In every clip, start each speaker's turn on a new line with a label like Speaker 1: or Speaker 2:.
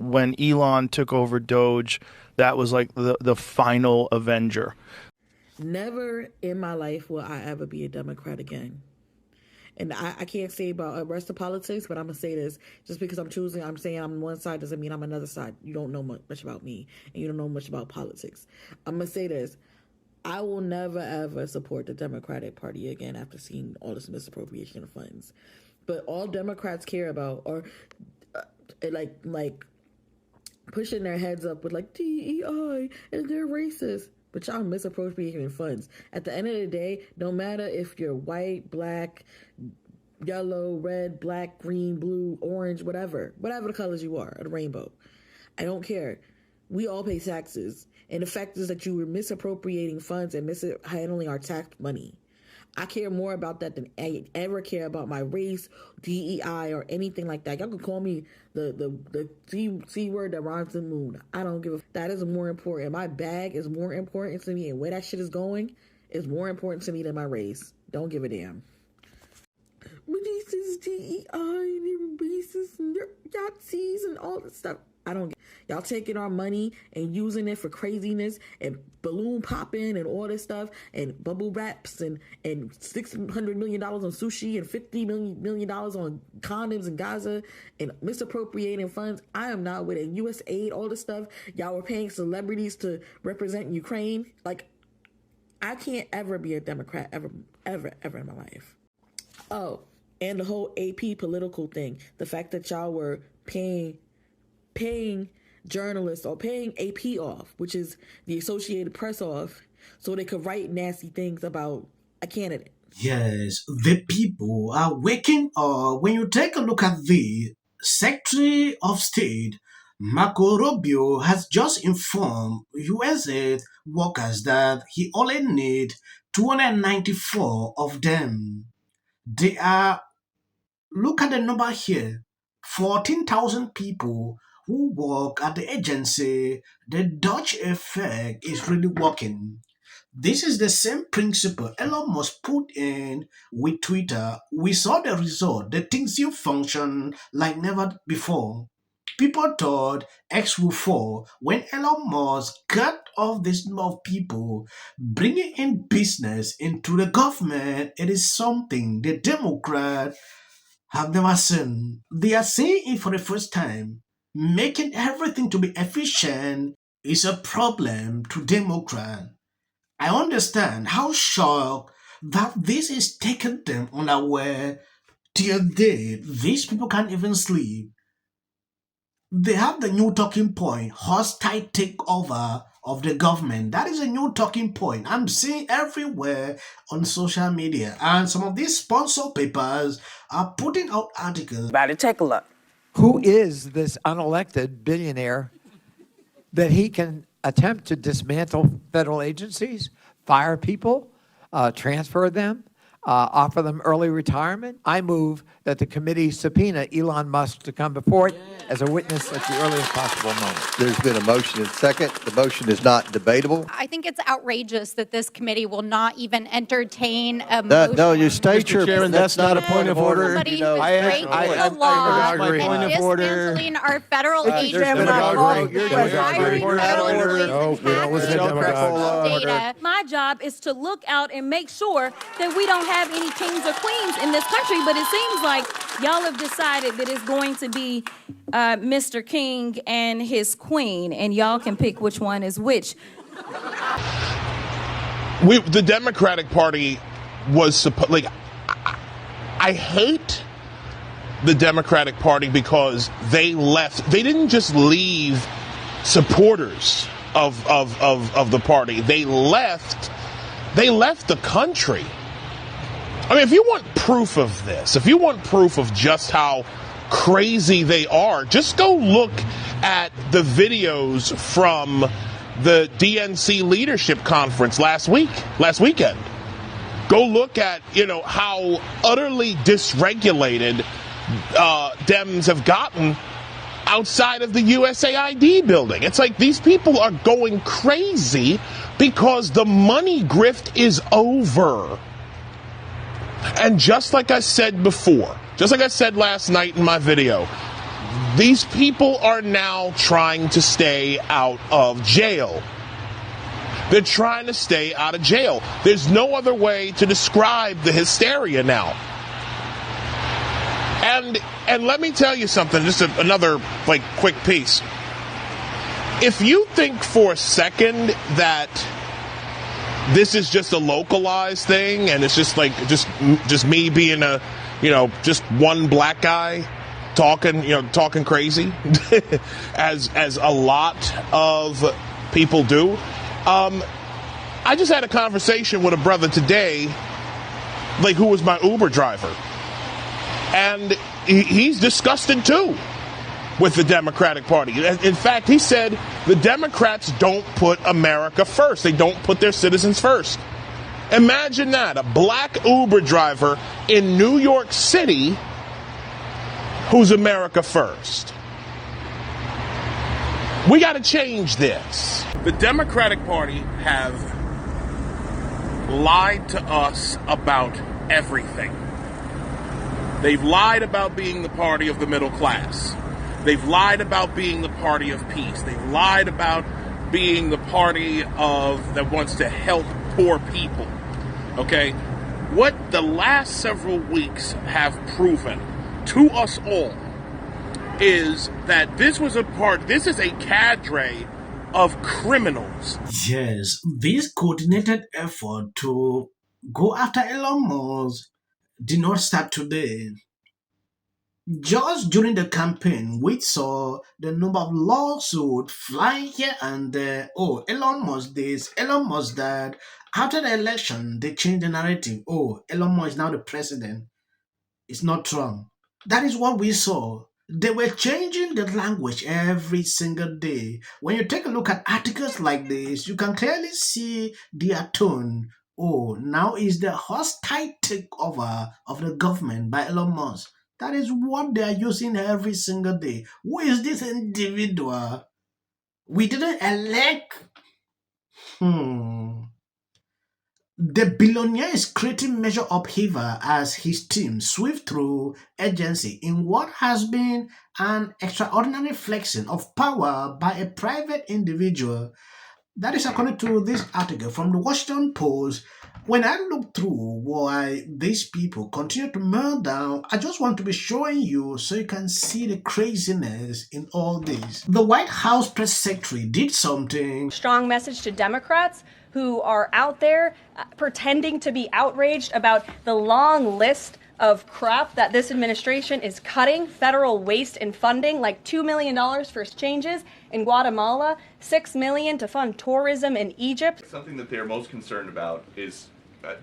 Speaker 1: when Elon took over Doge, that was like the final avenger.
Speaker 2: Never in my life will I ever be a Democrat again. And I can't say about the rest of politics, but I'm going to say this. Just because I'm saying I'm on one side doesn't mean I'm on another side. You don't know much about me, and you don't know much about politics. I'm going to say this. I will never, ever support the Democratic Party again after seeing all this misappropriation of funds. But all Democrats care about are like pushing their heads up with like DEI and they're racist. But y'all misappropriating funds. At the end of the day, no matter if you're white, black, yellow, red, black, green, blue, orange, whatever the colors you are, the rainbow. I don't care. We all pay taxes. And the fact is that you were misappropriating funds and mishandling our tax money. I care more about that than I ever care about my race, DEI, or anything like that. Y'all can call me the C word that rhymes with moon. I don't give a. That is more important. My bag is more important to me, and where that shit is going is more important to me than my race. Don't give a damn. Racist DEI and racist and Yahtzees and all this stuff. I don't. Y'all taking our money and using it for craziness and balloon popping and all this stuff and bubble wraps and $600 million on sushi and $50 million on condoms in Gaza and misappropriating funds. I am not with it. U.S. aid, all this stuff. Y'all were paying celebrities to represent Ukraine. Like, I can't ever be a Democrat ever in my life. Oh, and the whole AP political thing. The fact that y'all were paying journalists or paying AP off, which is the Associated Press off, so they could write nasty things about a candidate.
Speaker 3: Yes, the people are waking up. When you take a look at the Secretary of State, Marco Rubio has just informed USA workers that he only need 294 of them. They are, look at the number here, 14,000 people who work at the agency. The Doge effect is really working. This is the same principle Elon Musk put in with Twitter. We saw the result. The things you function like never before. People thought X will fall when Elon Musk cut off this number of people, bringing in business into the government. It is something the Democrats have never seen. They are seeing it for the first time. Making everything to be efficient is a problem to Democrats. I understand how shocked that this is taking them unaware till date. These people can't even sleep. They have the new talking point, hostile takeover of the government. That is a new talking point. I'm seeing everywhere on social media. And some of these sponsor papers are putting out articles.
Speaker 4: About it, take a look.
Speaker 5: Who is this unelected billionaire that he can attempt to dismantle federal agencies, fire people, transfer them, offer them early retirement? I move that the committee subpoena Elon Musk to come before it as a witness at the earliest possible moment.
Speaker 6: There's been a motion and second. The motion is not debatable.
Speaker 7: I think it's outrageous that this committee will not even entertain a motion.
Speaker 6: No, you state
Speaker 8: Mr.
Speaker 6: your...
Speaker 8: Chairman, that's not a point of order.
Speaker 7: Somebody
Speaker 8: I
Speaker 7: who's breaking the law and dismantling our federal agencies. Data.
Speaker 9: My job is to look out and make sure that we don't have any kings or queens in this country, but it seems like y'all have decided that it's going to be Mr. King and his queen, and y'all can pick which one is which.
Speaker 10: The Democratic Party was I hate the Democratic Party because they didn't just leave supporters of the party. They left the country. I mean, if you want proof of this, if you want proof of just how crazy they are, just go look at the videos from the DNC leadership conference last weekend. Go look at, how utterly dysregulated Dems have gotten outside of the USAID building. It's like these people are going crazy because the money grift is over. And just like I said before, just like I said last night in my video, These people are now trying to stay out of jail. They're trying to stay out of jail. There's no other way to describe the hysteria now. And let me tell you something, just another quick piece. If you think for a second that this is just a localized thing and it's just just me being just one black guy talking crazy as a lot of people do. I just had a conversation with a brother today, who was my Uber driver. And he's disgusted too with the Democratic Party. In fact, he said the Democrats don't put America first. They don't put their citizens first. Imagine that, a black Uber driver in New York City who's America first. We got to change this. The Democratic Party have lied to us about everything. They've lied about being the party of the middle class. They've lied about being the party of peace. They've lied about being the party that wants to help poor people. Okay? What the last several weeks have proven to us all is that this is a cadre of criminals.
Speaker 3: Yes, this coordinated effort to go after Elon Musk did not start today. Just during the campaign, we saw the number of lawsuits flying here and there. Oh, Elon Musk this, Elon Musk that. After the election, they changed the narrative. Oh, Elon Musk is now the president. It's not Trump. That is what we saw. They were changing the language every single day. When you take a look at articles like this, you can clearly see their tone. Oh, now is the hostile takeover of the government by Elon Musk. That is what they are using every single day. Who is this individual? We didn't elect. The billionaire is creating major upheaval as his team sweep through agency in what has been an extraordinary flexing of power by a private individual. That is according to this article from the Washington Post. When I look through why these people continue to melt down, I just want to be showing you so you can see the craziness in all this. The White House press secretary did something.
Speaker 4: Strong message to Democrats who are out there pretending to be outraged about the long list of crap that this administration is cutting, federal waste and funding, like $2 million for changes in Guatemala, $6 million to fund tourism in Egypt.
Speaker 8: Something that they're most concerned about is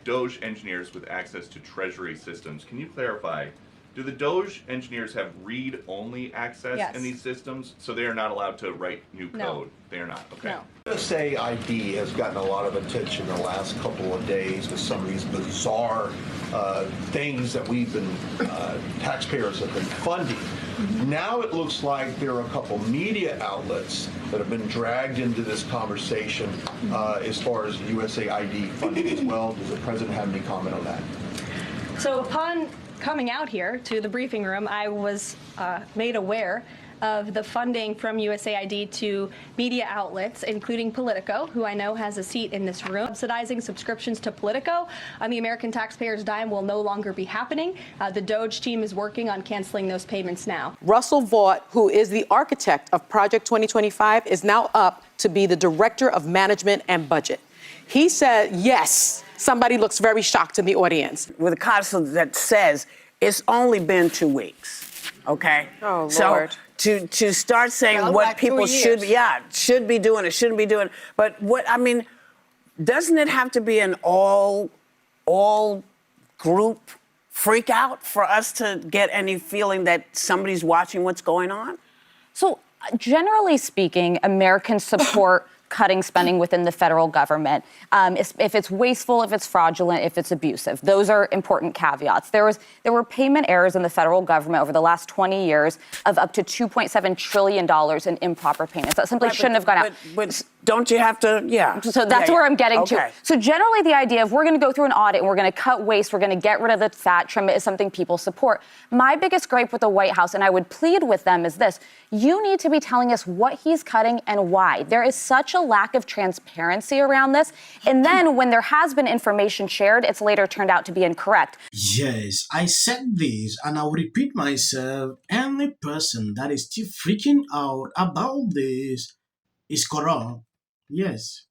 Speaker 8: Doge engineers with access to Treasury systems. Can you clarify, do the Doge engineers have read-only access in these systems, so they are not allowed to write new code?
Speaker 4: No.
Speaker 8: They are not, okay.
Speaker 4: No.
Speaker 11: USA ID has gotten a lot of attention in the last couple of days with some of these bizarre things that we've been, taxpayers have been funding. Now it looks like there are a couple media outlets that have been dragged into this conversation as far as USA ID funding as well. Does the president have any comment on that?
Speaker 4: So upon coming out here to the briefing room, I was made aware of the funding from USAID to media outlets, including Politico, who I know has a seat in this room. Subsidizing subscriptions to Politico on the American taxpayers' dime will no longer be happening. The Doge team is working on canceling those payments now.
Speaker 12: Russell Vaught, who is the architect of Project 2025, is now up to be the director of management and budget. He said, yes, somebody looks very shocked in the audience.
Speaker 13: With a codicil that says it's only been 2 weeks, okay?
Speaker 12: Oh,
Speaker 13: so
Speaker 12: Lord.
Speaker 13: To start saying what
Speaker 12: like
Speaker 13: people
Speaker 12: 3 years.
Speaker 13: should be doing, it shouldn't be doing, but doesn't it have to be an all group freak out for us to get any feeling that somebody's watching what's going on?
Speaker 14: So generally speaking, Americans support cutting spending within the federal government. If it's wasteful, if it's fraudulent, if it's abusive. Those are important caveats. There were payment errors in the federal government over the last 20 years of up to $2.7 trillion in improper payments. That simply shouldn't have gone out.
Speaker 13: don't you have to, yeah.
Speaker 14: So that's where I'm getting
Speaker 13: Okay.
Speaker 14: to. So generally the idea of we're going to go through an audit and we're going to cut waste, we're going to get rid of the fat, trim it, is something people support. My biggest gripe with the White House, and I would plead with them, is this. You need to be telling us what he's cutting and why. There is such a lack of transparency around this. And then when there has been information shared, it's later turned out to be incorrect.
Speaker 3: Yes, I said this and I'll repeat myself. Any person that is still freaking out about this is corrupt. Yes.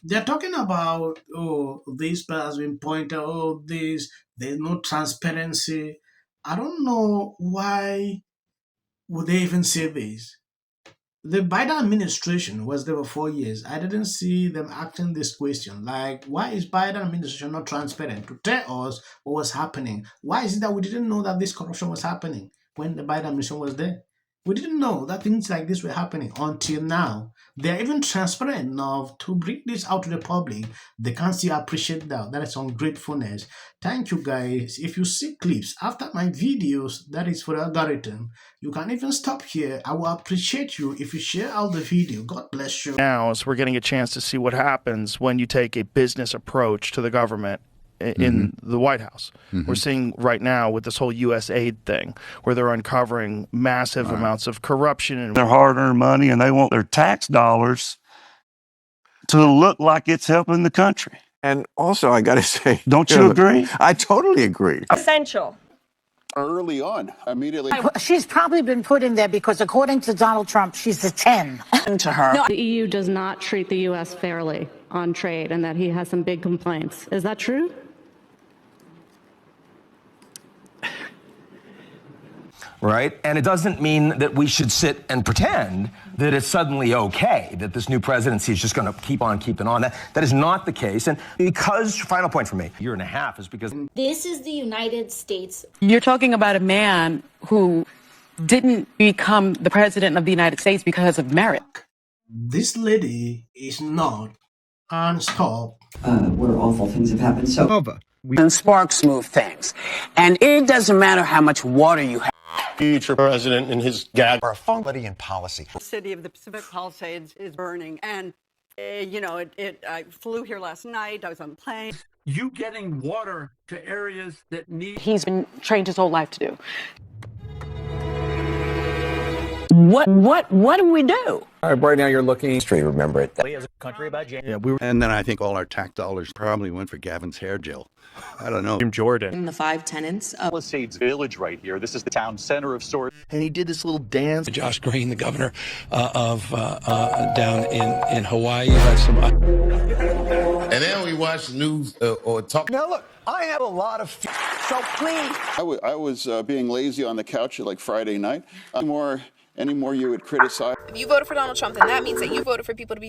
Speaker 3: They're talking about, oh, this has been pointed, oh, this, there's no transparency. I don't know why would they even say this. The Biden administration was there for 4 years. I didn't see them asking this question. Like, why is Biden administration not transparent to tell us what was happening? Why is it that we didn't know that this corruption was happening when the Biden administration was there? We didn't know that things like this were happening until now. They're even transparent enough to bring this out to the public. They can't still appreciate that. That is ungratefulness. Thank you, guys. If you see clips after my videos, that is for the algorithm. You can even stop here. I will appreciate you if you share out the video. God bless you.
Speaker 1: Now, so we're getting a chance to see what happens when you take a business approach to the government in the White House. We're seeing right now with this whole U.S. aid thing, where they're uncovering massive amounts of corruption. And
Speaker 15: their hard-earned money, and they want their tax dollars to look like it's helping the country.
Speaker 16: And also, I got to say,
Speaker 15: don't you agree?
Speaker 16: I totally agree.
Speaker 17: Essential.
Speaker 18: Early on, immediately.
Speaker 17: She's probably been put in there because, according to Donald Trump, she's a 10.
Speaker 13: To her.
Speaker 19: The EU does not treat the U.S. fairly on trade and that he has some big complaints. Is that true?
Speaker 20: Right? And it doesn't mean that we should sit and pretend that it's suddenly okay, that this new presidency is just going to keep on keeping on. That is not the case. And because, final point for me, a year and a half is because...
Speaker 21: This is the United States.
Speaker 12: You're talking about a man who didn't become the president of the United States because of merit.
Speaker 3: This lady is not unstopped.
Speaker 22: Where awful things have happened. So...
Speaker 13: And sparks move things. And it doesn't matter how much water you have.
Speaker 18: Future president and his gag
Speaker 22: are somebody in policy.
Speaker 23: The city of the Pacific Palisades is burning. And, I flew here last night. I was on a plane.
Speaker 24: You getting water to areas that need...
Speaker 12: He's been trained his whole life to do.
Speaker 13: What do we do?
Speaker 16: All right, right now you're looking straight. Remember it.
Speaker 25: As a country about James.
Speaker 16: Yeah, and then I think all our tax dollars probably went for Gavin's hair gel. I don't know.
Speaker 25: Jordan.
Speaker 26: In the 5 tenants of
Speaker 25: Palisades Village right here. This is the town center of sorts.
Speaker 1: And he did this little dance.
Speaker 27: Josh Green, the governor of down in Hawaii. Had some...
Speaker 28: And then we watch news or talk.
Speaker 22: Now look, I have a lot of... So please.
Speaker 18: I was being lazy on the couch like Friday night. Any more you would criticize.
Speaker 29: If you voted for Donald Trump, then that means that you voted for people to be